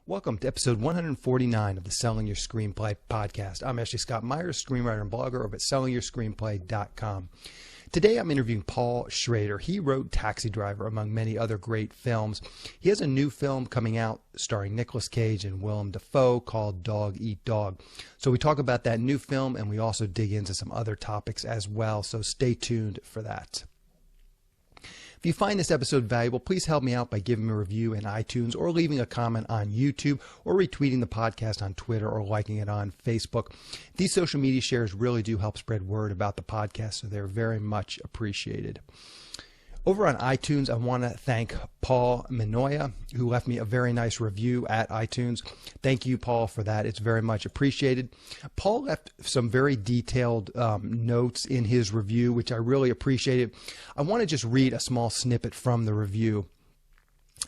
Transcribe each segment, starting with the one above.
Welcome to episode 149 of the Selling Your Screenplay podcast. I'm Ashley Scott Myers, screenwriter and blogger over at sellingyourscreenplay.com. Today I'm interviewing Paul Schrader. He wrote Taxi Driver, among many other great films. He has a new film coming out starring Nicolas Cage and Willem Dafoe called Dog Eat Dog. So we talk about that new film and we also dig into some other topics as well. So stay tuned for that. If you find this episode valuable, please help me out by giving me a review in iTunes or leaving a comment on YouTube or retweeting the podcast on Twitter or liking it on Facebook. These social media shares really do help spread word about the podcast, so they're very much appreciated. Over on iTunes, I want to thank Paul Minoya, who left me a very nice review at iTunes. Thank you, Paul, for that. It's very much appreciated. Paul left some very detailed notes in his review, which I really appreciated. I want to just read a small snippet from the review.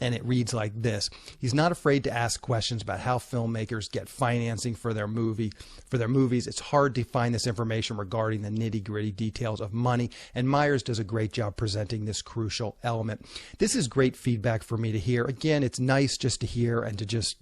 And it reads like this. He's not afraid to ask questions about how filmmakers get financing for their movies. It's hard to find this information regarding the nitty-gritty details of money, and Myers does a great job presenting this crucial element. This is great feedback for me to hear. Again, it's nice just to hear and to just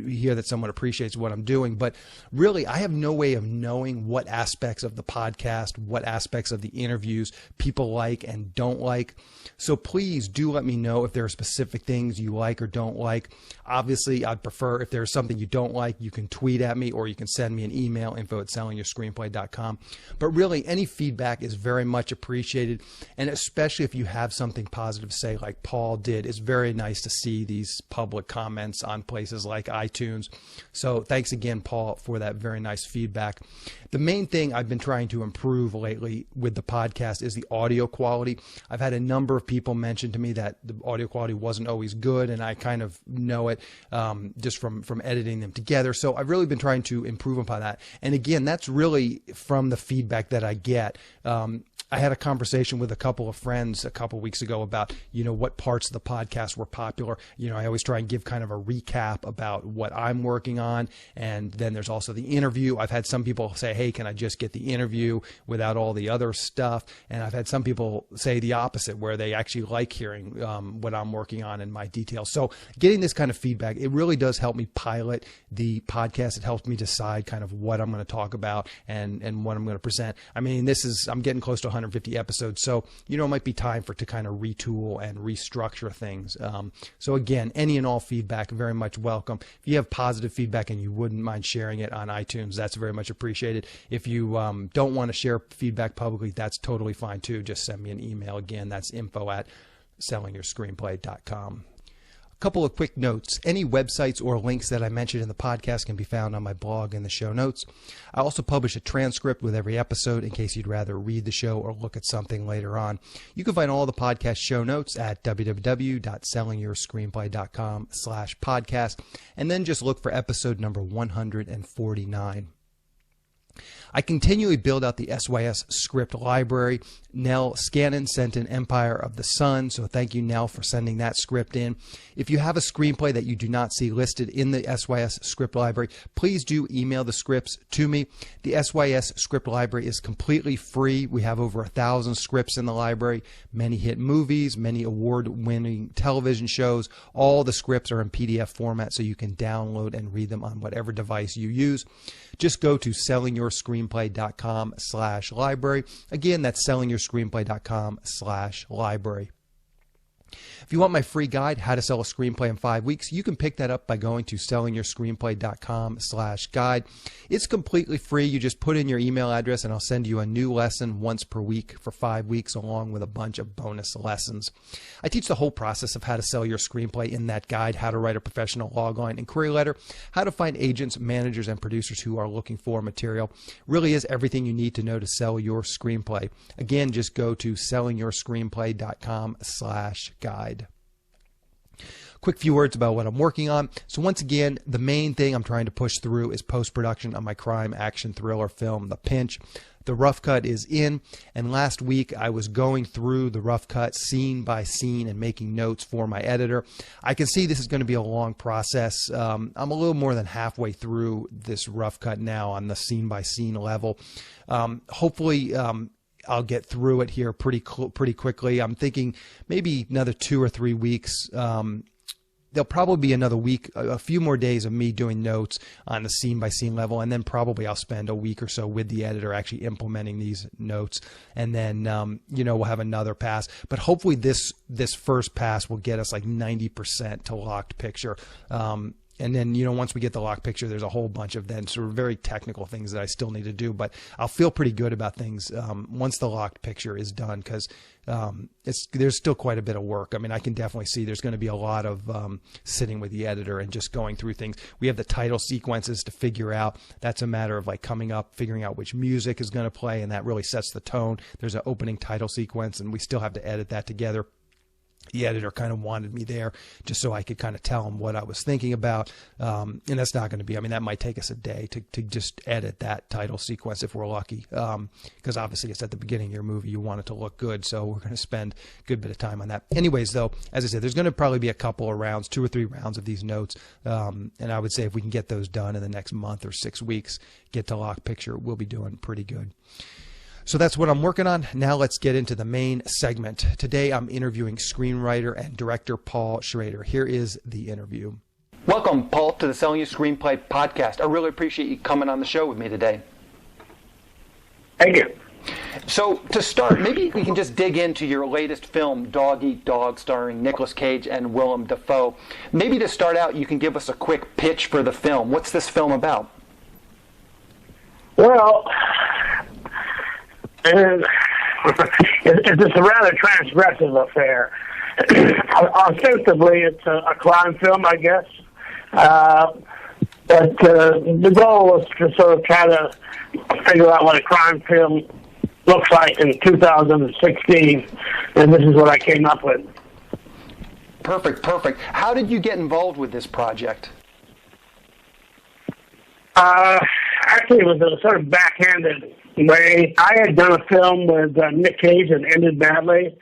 hear that someone appreciates what I'm doing, but really I have no way of knowing what aspects of the podcast, what aspects of the interviews people like and don't like. So please do let me know if there are specific things you like or don't like. Obviously, I'd prefer if there's something you don't like, you can tweet at me or you can send me an email, info@sellingyourscreenplay.com. But really, any feedback is very much appreciated. And especially if you have something positive to say like Paul did, it's very nice to see these public comments on places like iTunes. So thanks again, Paul, for that very nice feedback. The main thing I've been trying to improve lately with the podcast is the audio quality. I've had a number of people mention to me that the audio quality wasn't always good, and I kind of know it just from editing them together. So I've really been trying to improve upon that. And again, that's really from the feedback that I get. I had a conversation with a couple of friends a couple of weeks ago about, what parts of the podcast were popular. I always try and give kind of a recap about what I'm working on. And then there's also the interview. I've had some people say, hey, can I just get the interview without all the other stuff? And I've had some people say the opposite, where they actually like hearing what I'm working on and my details. So getting this kind of feedback, it really does help me pilot the podcast. It helps me decide kind of what I'm going to talk about and what I'm going to present. I mean, I'm getting close to 150 episodes. So, it might be time to kind of retool and restructure things. So again, any and all feedback, very much welcome. If you have positive feedback and you wouldn't mind sharing it on iTunes, that's very much appreciated. If you don't want to share feedback publicly, that's totally fine too. Just send me an email. Again, that's info@sellingyourscreenplay.com. Couple of quick notes. Any websites or links that I mentioned in the podcast can be found on my blog in the show notes. I also publish a transcript with every episode in case you'd rather read the show or look at something later on. You can find all the podcast show notes at www.sellingyourscreenplay.com/podcast, and then just look for episode number 149. I continually build out the SYS script library. Nell Scannon sent in Empire of the Sun, so thank you, Nell, for sending that script in. If you have a screenplay that you do not see listed in the SYS script library, please do email the scripts to me. The SYS script library is completely free. We have over 1,000 scripts in the library, many hit movies, many award-winning television shows. All the scripts are in PDF format, so you can download and read them on whatever device you use. Just go to sellingyourscreenplay.com/library. Again, that's sellingyourscreenplay.com/library. If you want my free guide, How to Sell a Screenplay in 5 Weeks, you can pick that up by going to sellingyourscreenplay.com/guide. It's completely free. You just put in your email address and I'll send you a new lesson once per week for 5 weeks, along with a bunch of bonus lessons. I teach the whole process of how to sell your screenplay in that guide: how to write a professional logline and query letter, how to find agents, managers, and producers who are looking for material. Really is everything you need to know to sell your screenplay. Again, just go to sellingyourscreenplay.com/guide. Quick few words about what I'm working on. So once again, the main thing I'm trying to push through is post-production on my crime action thriller film, The Pinch. The rough cut is in, and last week I was going through the rough cut scene by scene and making notes for my editor. I can see this is going to be a long process. I'm a little more than halfway through this rough cut now on the scene by scene level. Hopefully I'll get through it here pretty quickly. I'm thinking maybe another 2 or 3 weeks there'll probably be another week, a few more days of me doing notes on the scene by scene level. And then probably I'll spend a week or so with the editor actually implementing these notes. And then, we'll have another pass, but hopefully this first pass will get us like 90% to locked picture. And then, once we get the lock picture, there's a whole bunch of then sort of very technical things that I still need to do, but I'll feel pretty good about things once the locked picture is done, because there's still quite a bit of work. I mean, I can definitely see there's going to be a lot of sitting with the editor and just going through things. We have the title sequences to figure out. That's a matter of like coming up, figuring out which music is going to play, and that really sets the tone. There's an opening title sequence, and we still have to edit that together. The editor kind of wanted me there just so I could kind of tell him what I was thinking about. And that's not going to be, that might take us a day to just edit that title sequence if we're lucky. Because obviously it's at the beginning of your movie. You want it to look good. So we're going to spend a good bit of time on that. Anyways, though, as I said, there's going to probably be a couple of rounds, 2 or 3 rounds of these notes. And I would say if we can get those done in the next month or 6 weeks, get to lock picture, we'll be doing pretty good. So that's what I'm working on. Now let's get into the main segment. Today I'm interviewing screenwriter and director Paul Schrader. Here is the interview. Welcome, Paul, to the Selling Your Screenplay podcast. I really appreciate you coming on the show with me today. Thank you. So to start, maybe we can just dig into your latest film, Dog Eat Dog, starring Nicolas Cage and Willem Dafoe. Maybe to start out, you can give us a quick pitch for the film. What's this film about? Well, it's a rather transgressive affair. Ostensibly, it's a crime film, I guess. But the goal was to sort of try to figure out what a crime film looks like in 2016, and this is what I came up with. Perfect. How did you get involved with this project? Actually, it was a sort of backhanded way. I had done a film with Nick Cage and ended badly,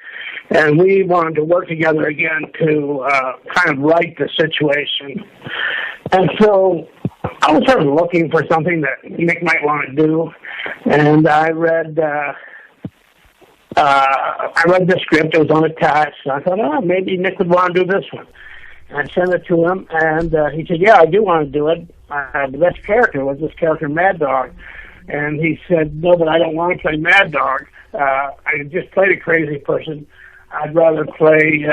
and we wanted to work together again to kind of right the situation. And so I was sort of looking for something that Nick might want to do, and I read the script. It was unattached, and I thought, maybe Nick would want to do this one. And I sent it to him, and he said, yeah, I do want to do it. The best character was this character, Mad Dog. And he said, no, but I don't want to play Mad Dog. I just played a crazy person. I'd rather play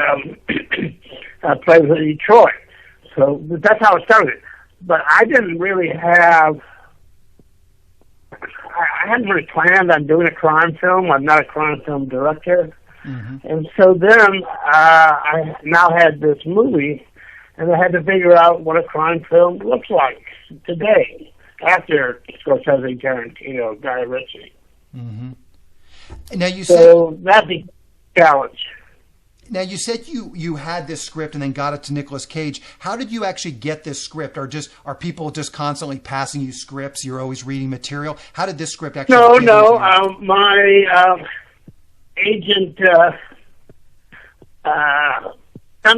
Detroit. So that's how it started. But I didn't really I hadn't really planned on doing a crime film. I'm not a crime film director. Mm-hmm. And so then I now had this movie, and I had to figure out what a crime film looks like today, after Scorsese, Tarantino, Guy Ritchie. Mm-hmm. Now that's the challenge. Now you said you had this script and then got it to Nicolas Cage. How did you actually get this script? Are people just constantly passing you scripts? You're always reading material. How did this script actually? No. My agent sent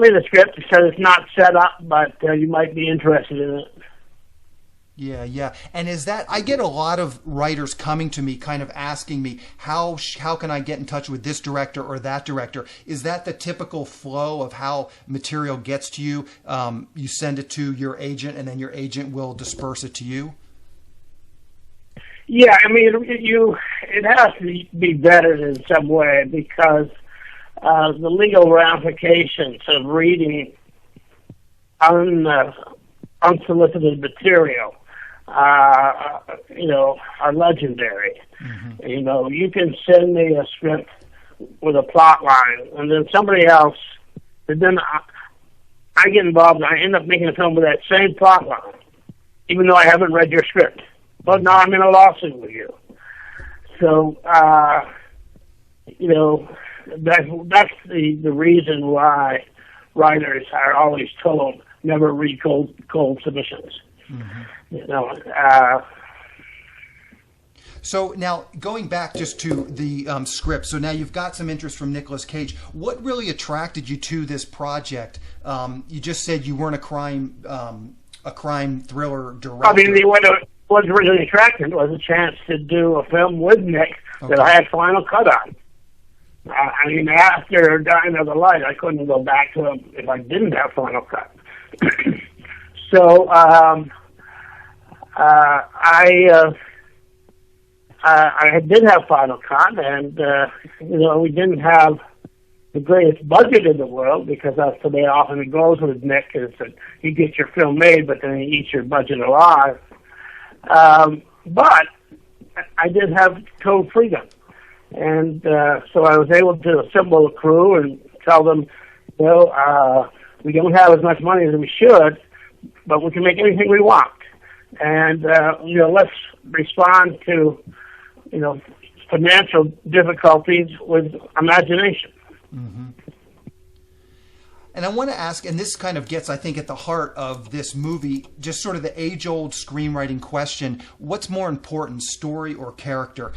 me the script. He said it's not set up, but you might be interested in it. Yeah. And is that, I get a lot of writers coming to me kind of asking me, how can I get in touch with this director or that director? Is that the typical flow of how material gets to you? You send it to your agent and then your agent will disperse it to you? Yeah, it has to be vetted in some way because the legal ramifications of reading unsolicited material are legendary. Mm-hmm. You can send me a script with a plot line, and then somebody else, and then I get involved, and I end up making a film with that same plot line, even though I haven't read your script. But now I'm in a lawsuit with you. So, that's the reason why writers are always told never read cold submissions. Mm-hmm. So now going back just to the script, so now you've got some interest from Nicolas Cage. What really attracted you to this project? You just said you weren't a crime thriller director. What was really attractive was a chance to do a film with Nick that I had final cut on. After Dying of the Light, I couldn't go back to him if I didn't have final cut. So I did have Final Cut, and we didn't have the greatest budget in the world, because that's the way often it goes with Nick, is that you get your film made, but then he eats your budget alive. But I did have total freedom, and so I was able to assemble a crew and tell them, we don't have as much money as we should, but we can make anything we want. And, let's respond to, financial difficulties with imagination. Mm-hmm. And I want to ask, and this kind of gets, I think, at the heart of this movie, just sort of the age-old screenwriting question: what's more important, story or character?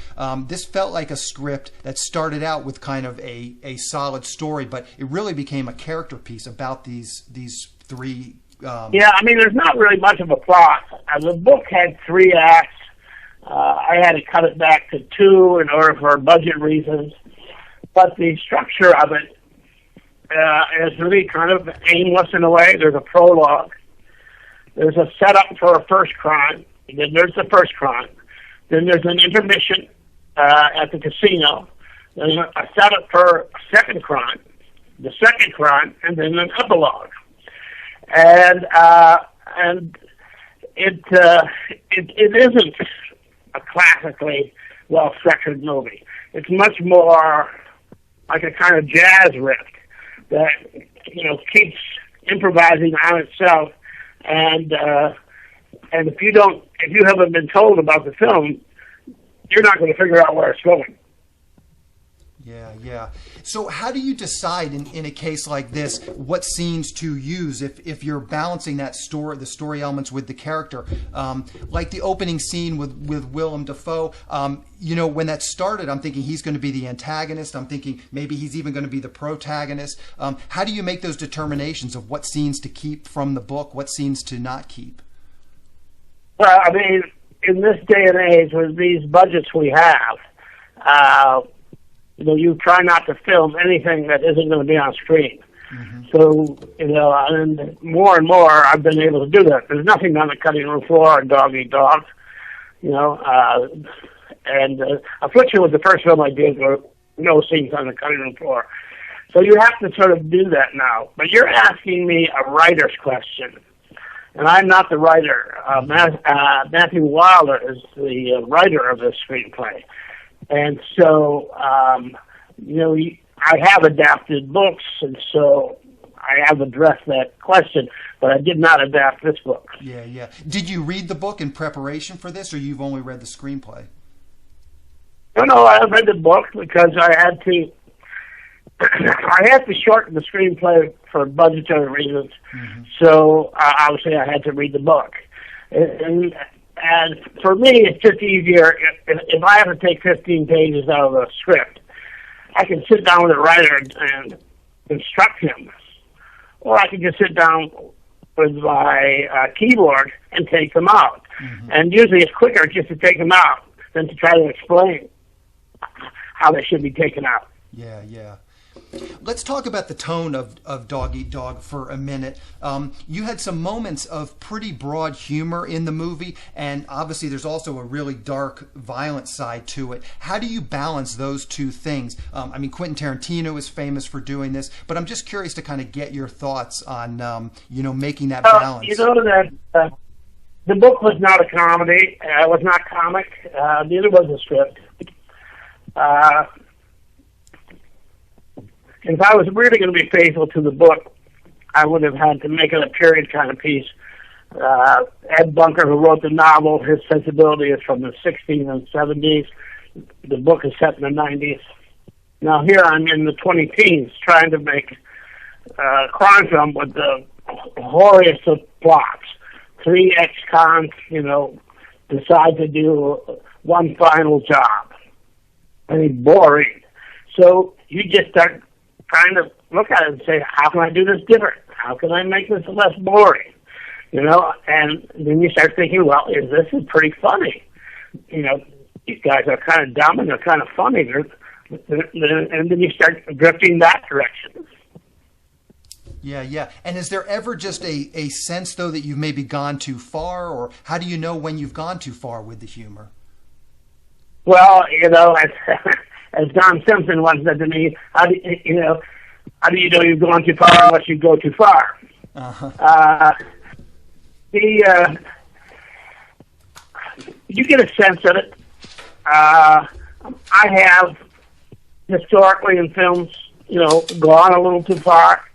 This felt like a script that started out with kind of a solid story, but it really became a character piece about these three. Yeah, I mean, there's not really much of a plot. The book had 3 acts. I had to cut it back to 2 in order for budget reasons. But the structure of it is really kind of aimless in a way. There's a prologue. There's a setup for a first crime. Then there's the first crime. Then there's an intermission at the casino. Then a setup for a second crime, the second crime, and then an epilogue. And it isn't a classically well-structured movie. It's much more like a kind of jazz riff that keeps improvising on itself. And if you haven't been told about the film, you're not going to figure out where it's going. Yeah. So how do you decide in a case like this what scenes to use if you're balancing the story elements with the character? Like the opening scene with Willem Dafoe, when that started, I'm thinking he's going to be the antagonist. I'm thinking maybe he's even going to be the protagonist. How do you make those determinations of what scenes to keep from the book, what scenes to not keep? Well, I mean, in this day and age, with these budgets we have, you try not to film anything that isn't going to be on screen. Mm-hmm. So, and more I've been able to do that. There's nothing on the cutting room floor, dog eat dog. And Affliction was the first film I did where no scenes on the cutting room floor. So you have to sort of do that now. But you're asking me a writer's question, and I'm not the writer. Matthew Wilder is the writer of this screenplay. And so, I have adapted books, and so I have addressed that question, but I did not adapt this book. Yeah. Did you read the book in preparation for this, or you've only read the screenplay? No, I read the book because I had to shorten the screenplay for budgetary reasons. Mm-hmm. So, obviously, I had to read the book. And for me, it's just easier if I have to take 15 pages out of a script. I can sit down with a writer and instruct him, or I can just sit down with my keyboard and take them out. Mm-hmm. And usually, it's quicker just to take them out than to try to explain how they should be taken out. Yeah. Let's talk about the tone of Dog Eat Dog for a minute. You had some moments of pretty broad humor in the movie, and obviously there's also a really dark, violent side to it. How do you balance those two things? Quentin Tarantino is famous for doing this, but I'm just curious to kind of get your thoughts on, making that balance. That the book was not a comedy. It was not comic. Neither was the script. If I was really going to be faithful to the book, I would have had to make it a period kind of piece. Ed Bunker, who wrote the novel, his sensibility is from the 60s and 70s. The book is set in the 90s. Now here I'm in the 20 teens trying to make a crime film with the horriest of plots. 3 ex-cons, decide to do one final job. I mean, boring. So you just start trying to look at it and say, how can I do this different? How can I make this less boring? And then you start thinking, well, this is pretty funny. These guys are kind of dumb and they're kind of funny. And then you start drifting that direction. Yeah, yeah. And is there ever just a sense, though, that you've maybe gone too far, or how do you know when you've gone too far with the humor? Well, as Don Simpson once said to me, how do you know you've gone too far unless you go too far? Uh-huh. You get a sense of it. I have historically in films, gone a little too far.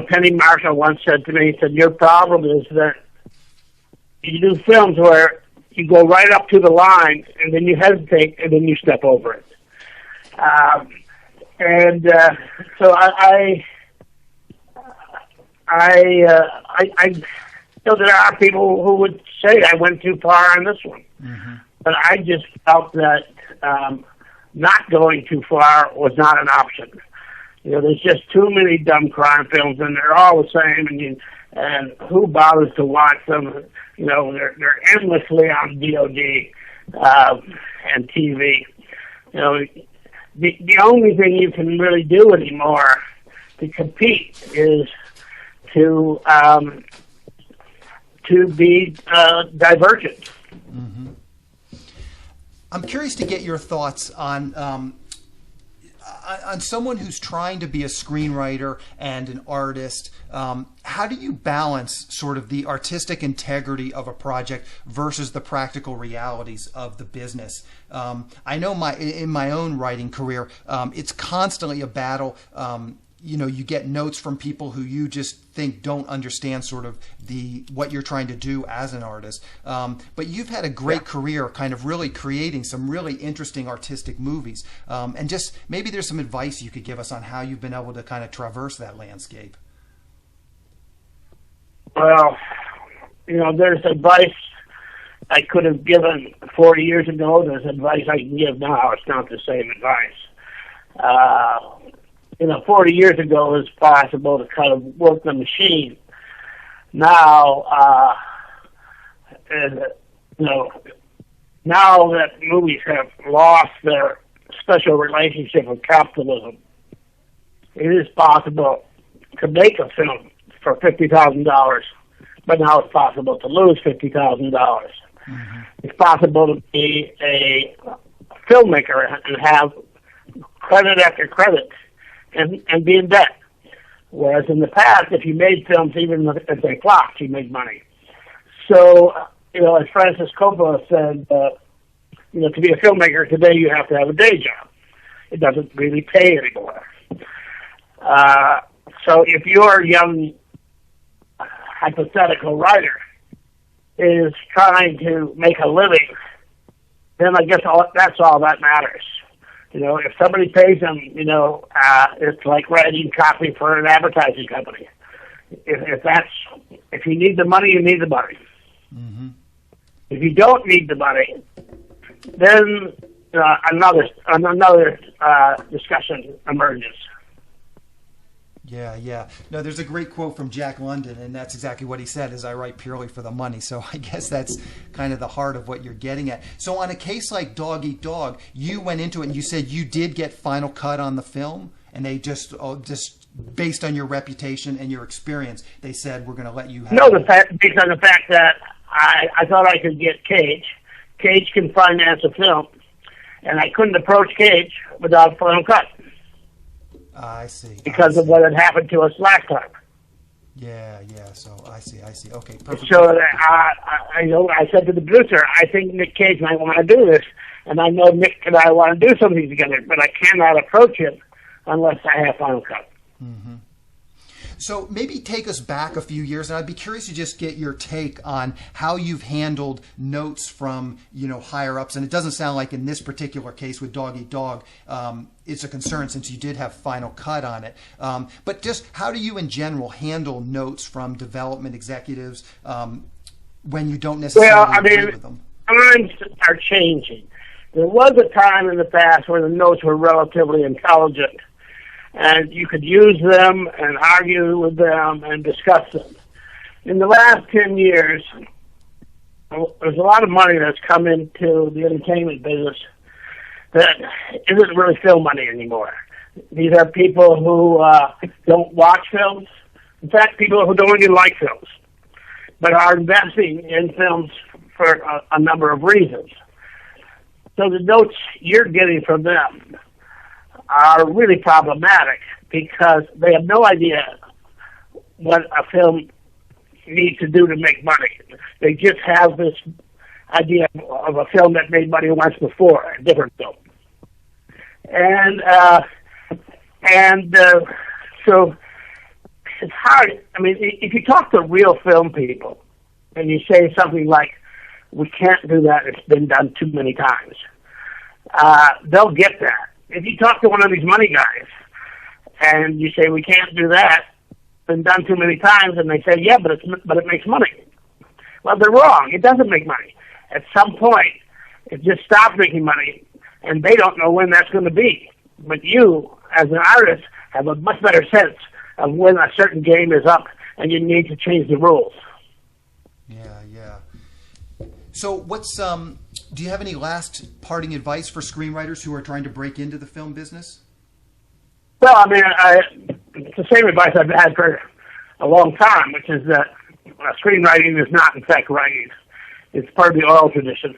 Penny Marshall once said to me, he said, your problem is that you do films where you go right up to the line and then you hesitate and then you step over it. So I know there are people who would say I went too far on this one, but I just felt that not going too far was not an option. There's just too many dumb crime films, and they're all the same, and who bothers to watch them? They're endlessly on VOD and TV. The only thing you can really do anymore to compete is to be divergent. Mm-hmm. I'm curious to get your thoughts on someone who's trying to be a screenwriter and an artist. How do you balance sort of the artistic integrity of a project versus the practical realities of the business? I know in my own writing career, it's constantly a battle. You get notes from people who you just think don't understand sort of what you're trying to do as an artist. But you've had a great career kind of really creating some really interesting artistic movies. And just maybe there's some advice you could give us on how you've been able to kind of traverse that landscape. Well, there's advice I could have given 40 years ago. There's advice I can give now. It's not the same advice. 40 years ago it was possible to kind of work the machine. Now, now that movies have lost their special relationship with capitalism, it is possible to make a film for $50,000, but now it's possible to lose $50,000. Mm-hmm. It's possible to be a filmmaker and have credit after credit and be in debt. Whereas in the past, if you made films, even if they flopped, you made money. So, as Francis Coppola said, to be a filmmaker today, you have to have a day job. It doesn't really pay anymore. So if your young hypothetical writer is trying to make a living, then I guess that's all that matters. If somebody pays them, it's like writing copy for an advertising company. If you need the money, you need the money. Mm-hmm. If you don't need the money, then another discussion emerges. Yeah. No, there's a great quote from Jack London, and that's exactly what he said, is I write purely for the money. So I guess that's kind of the heart of what you're getting at. So on a case like Dog Eat Dog, you went into it and you said you did get final cut on the film, and they just based on your reputation and your experience, they said, we're going to let you have it. Based on the fact that I thought I could get Cage. Cage can finance a film, and I couldn't approach Cage without final cut. I see. Because of what had happened to us last time. Yeah. So I see. Okay, perfect. So I said to the producer, I think Nick Cage might want to do this, and I know Nick and I want to do something together, but I cannot approach him unless I have final cut. Mm-hmm. So maybe take us back a few years, and I'd be curious to just get your take on how you've handled notes from higher ups. And it doesn't sound like in this particular case with Dog Eat Dog, it's a concern since you did have final cut on it. But just how do you in general handle notes from development executives when you don't necessarily agree with them? Times are changing. There was a time in the past where the notes were relatively intelligent, and you could use them and argue with them and discuss them. In the last 10 years, there's a lot of money that's come into the entertainment business that isn't really film money anymore. These are people who don't watch films. In fact, people who don't even like films, but are investing in films for a number of reasons. So the notes you're getting from them are really problematic because they have no idea what a film needs to do to make money. They just have this idea of a film that made money once before, a different film. So it's hard. I mean, if you talk to real film people and you say something like, "We can't do that, it's been done too many times," they'll get that. If you talk to one of these money guys and you say, "We can't do that, it's been done too many times," and they say, "Yeah, but it makes money." Well, they're wrong. It doesn't make money. At some point, it just stops making money, and they don't know when that's going to be. But you, as an artist, have a much better sense of when a certain game is up and you need to change the rules. Yeah. So what's do you have any last parting advice for screenwriters who are trying to break into the film business? Well, I mean, it's the same advice I've had for a long time, which is that screenwriting is not, in fact, writing. It's part of the oral tradition.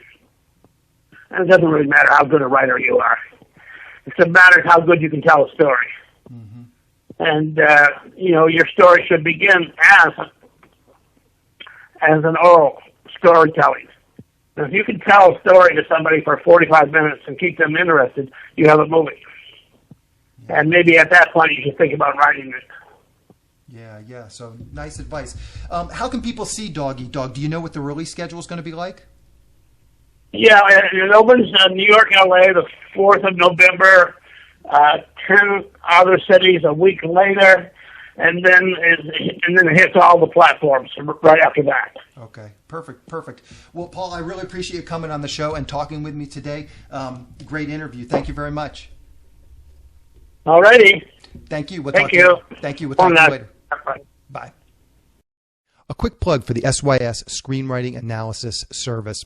And it doesn't really matter how good a writer you are. It matters how good you can tell a story. Mm-hmm. And, your story should begin as an oral storytelling. And if you can tell a story to somebody for 45 minutes and keep them interested, you have a movie. Yeah. And maybe at that point you should think about writing it. Yeah. So nice advice. How can people see Dog Eat Dog? Do you know what the release schedule is going to be like? Yeah, it opens in New York, LA, the 4th of November, 10 other cities a week later, and then it hits all the platforms right after that. Okay, perfect. Well, Paul, I really appreciate you coming on the show and talking with me today. Great interview. Thank you very much. All righty. Thank you. Thank you. Thank you. We'll talk to you later. Bye. A quick plug for the SYS Screenwriting Analysis Service.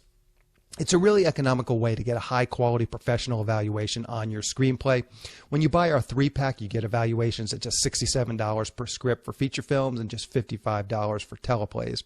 It's a really economical way to get a high-quality professional evaluation on your screenplay. When you buy our 3-pack, you get evaluations at just $67 per script for feature films and just $55 for teleplays.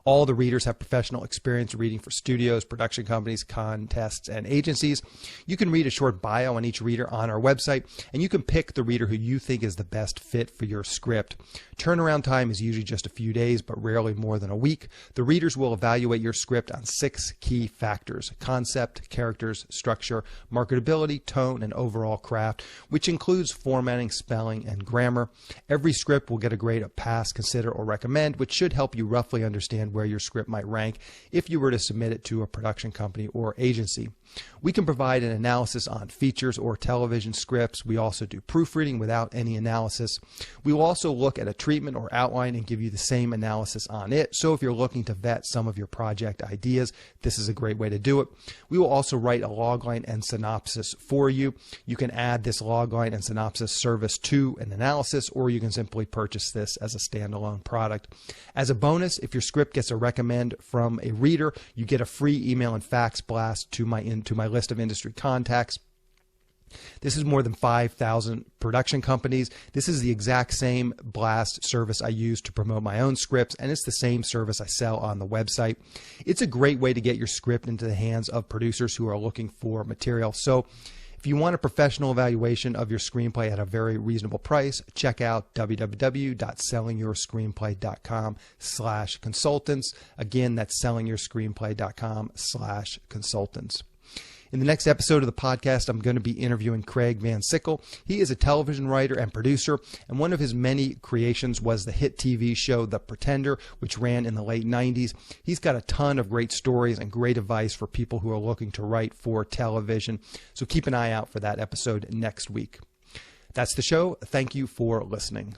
All the readers have professional experience reading for studios, production companies, contests, and agencies. You can read a short bio on each reader on our website, and you can pick the reader who you think is the best fit for your script. Turnaround time is usually just a few days, but rarely more than a week. The readers will evaluate your script on 6 key factors: concept, characters, structure, marketability, tone, and overall craft, which includes formatting, spelling, and grammar. Every script will get a grade of pass, consider, or recommend, which should help you roughly understand where your script might rank if you were to submit it to a production company or agency. We can provide an analysis on features or television scripts. We also do proofreading without any analysis. We will also look at a treatment or outline and give you the same analysis on it. So if you're looking to vet some of your project ideas, this is a great way to do it. We will also write a logline and synopsis for you. You can add this logline and synopsis service to an analysis, or you can simply purchase this as a standalone product. As a bonus, if your script gets a recommend from a reader, you get a free email and fax blast to my list of industry contacts. This is more than 5,000 production companies. This is the exact same blast service I use to promote my own scripts, and it's the same service I sell on the website. It's a great way to get your script into the hands of producers who are looking for material. So if you want a professional evaluation of your screenplay at a very reasonable price, check out www.sellingyourscreenplay.com/consultants. Again, that's sellingyourscreenplay.com/consultants. In the next episode of the podcast, I'm going to be interviewing Craig Van Sickle. He is a television writer and producer, and one of his many creations was the hit TV show The Pretender, which ran in the late 90s. He's got a ton of great stories and great advice for people who are looking to write for television. So keep an eye out for that episode next week. That's the show. Thank you for listening.